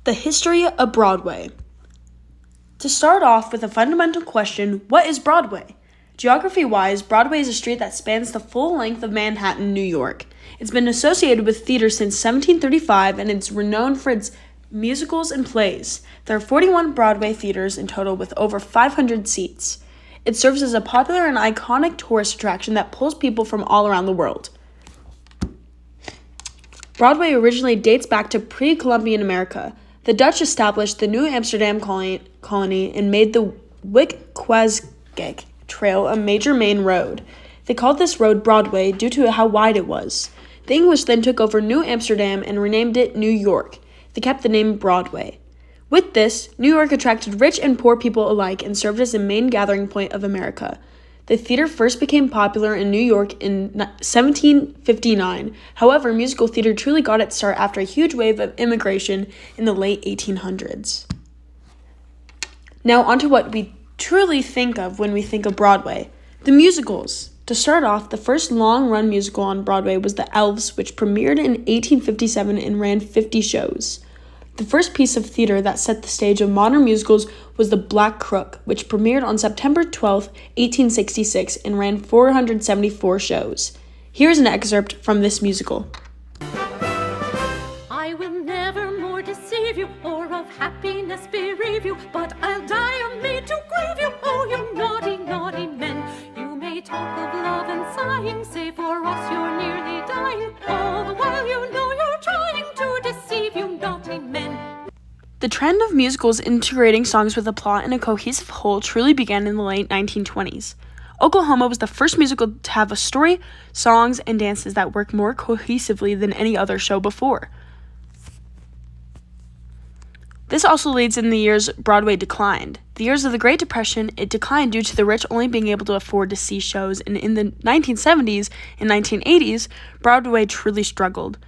The history of Broadway. To start off with a fundamental question, what is Broadway? Geography-wise, Broadway is a street that spans the full length of Manhattan, New York. It's been associated with theater since 1735, and it's renowned for its musicals and plays. There are 41 Broadway theaters in total with over 500 seats. It serves as a popular and iconic tourist attraction that pulls people from all around the world. Broadway originally dates back to pre-Columbian America. The Dutch established the New Amsterdam colony and made the Witwatersrand Trail a major main road. They called this road Broadway due to how wide it was. The English then took over New Amsterdam and renamed it New York. They kept the name Broadway. With this, New York attracted rich and poor people alike and served as a main gathering point of America. The theater first became popular in New York in 1759. However, musical theater truly got its start after a huge wave of immigration in the late 1800s. Now onto what we truly think of when we think of Broadway. The musicals. To start off, the first long-run musical on Broadway was The Elves, which premiered in 1857 and ran 50 shows. The first piece of theater that set the stage of modern musicals was The Black Crook, which premiered on September 12, 1866, and ran 474 shows. Here's an excerpt from this musical. I will never more deceive you, or of happiness bereave you, but I'll die of me to grieve you, oh, you naughty, naughty men. You may talk of love and sighing, say for us you're nearly dying, all the while you know you're trying to deceive you naughty men. The trend of musicals integrating songs with a plot and a cohesive whole truly began in the late 1920s. Oklahoma was the first musical to have a story, songs, and dances that work more cohesively than any other show before. This also leads in the years Broadway declined. The years of the Great Depression, it declined due to the rich only being able to afford to see shows, and in the 1970s and 1980s, Broadway truly struggled.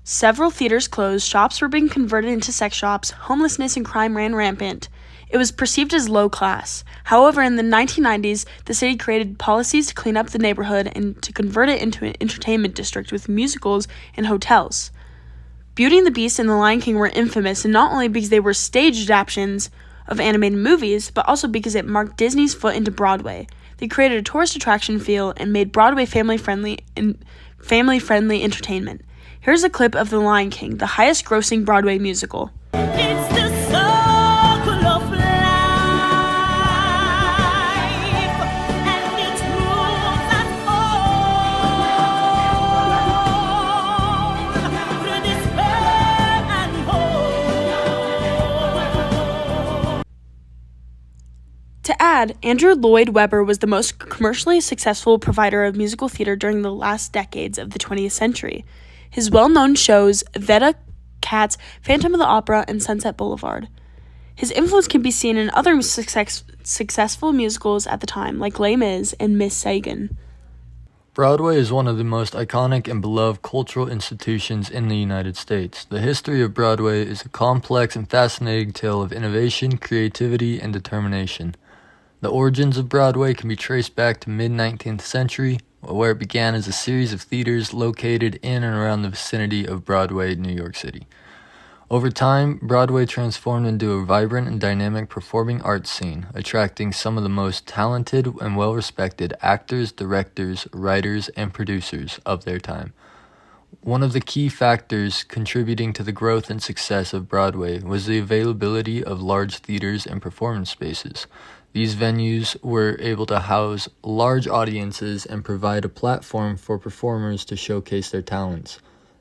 Several theaters closed, shops were being converted into sex shops, homelessness and crime ran rampant. It was perceived as low class. However, in the 1990s, the city created policies to clean up the neighborhood and to convert it into an entertainment district with musicals and hotels. Beauty and the Beast and The Lion King were infamous, and not only because they were stage adaptations of animated movies, but also because it marked Disney's foot into Broadway. They created a tourist attraction feel and made Broadway family-friendly entertainment. Here's a clip of The Lion King, the highest-grossing Broadway musical. It's the circle of life, and it's rules that all through despair and hope. To add, Andrew Lloyd Webber was the most commercially successful provider of musical theater during the last decades of the 20th century. His well-known shows, Veda, Cats, Phantom of the Opera, and Sunset Boulevard. His influence can be seen in other successful musicals at the time, like Les Mis and Miss Saigon. Broadway is one of the most iconic and beloved cultural institutions in the United States. The history of Broadway is a complex and fascinating tale of innovation, creativity, and determination. The origins of Broadway can be traced back to mid-19th century, where it began as a series of theaters located in and around the vicinity of Broadway, New York City. Over time, Broadway transformed into a vibrant and dynamic performing arts scene, attracting some of the most talented and well-respected actors, directors, writers, and producers of their time. One of the key factors contributing to the growth and success of Broadway was the availability of large theaters and performance spaces. These venues were able to house large audiences and provide a platform for performers to showcase their talents.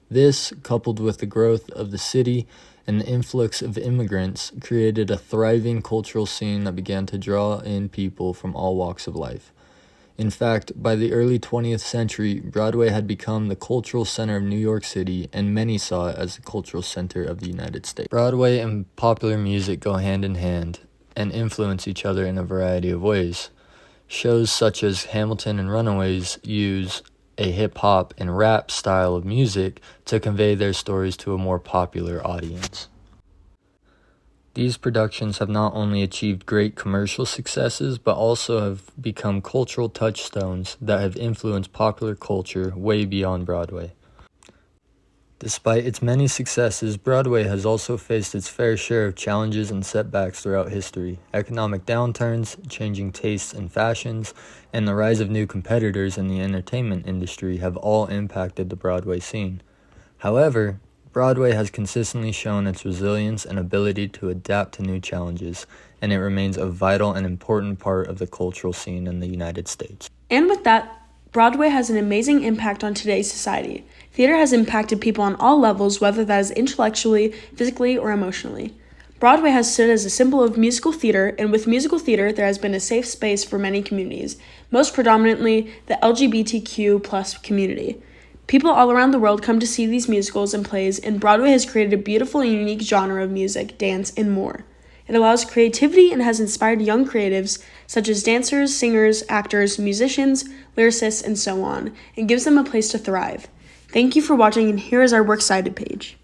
This, coupled with the growth of the city and the influx of immigrants, created a thriving cultural scene that began to draw in people from all walks of life. In fact, by the early 20th century, Broadway had become the cultural center of New York City, and many saw it as the cultural center of the United States. Broadway and popular music go hand in hand and influence each other in a variety of ways. Shows such as Hamilton and Runaways use a hip-hop and rap style of music to convey their stories to a more popular audience. These productions have not only achieved great commercial successes, but also have become cultural touchstones that have influenced popular culture way beyond Broadway. Despite its many successes, Broadway has also faced its fair share of challenges and setbacks throughout history. Economic downturns, changing tastes and fashions, and the rise of new competitors in the entertainment industry have all impacted the Broadway scene. However, Broadway has consistently shown its resilience and ability to adapt to new challenges, and it remains a vital and important part of the cultural scene in the United States. And with that, Broadway has an amazing impact on today's society. Theater has impacted people on all levels, whether that is intellectually, physically, or emotionally. Broadway has stood as a symbol of musical theater, and with musical theater, there has been a safe space for many communities, most predominantly the LGBTQ+ community. People all around the world come to see these musicals and plays, and Broadway has created a beautiful and unique genre of music, dance, and more. It allows creativity and has inspired young creatives such as dancers, singers, actors, musicians, lyricists, and so on, and gives them a place to thrive. Thank you for watching, and here is our Works Cited page.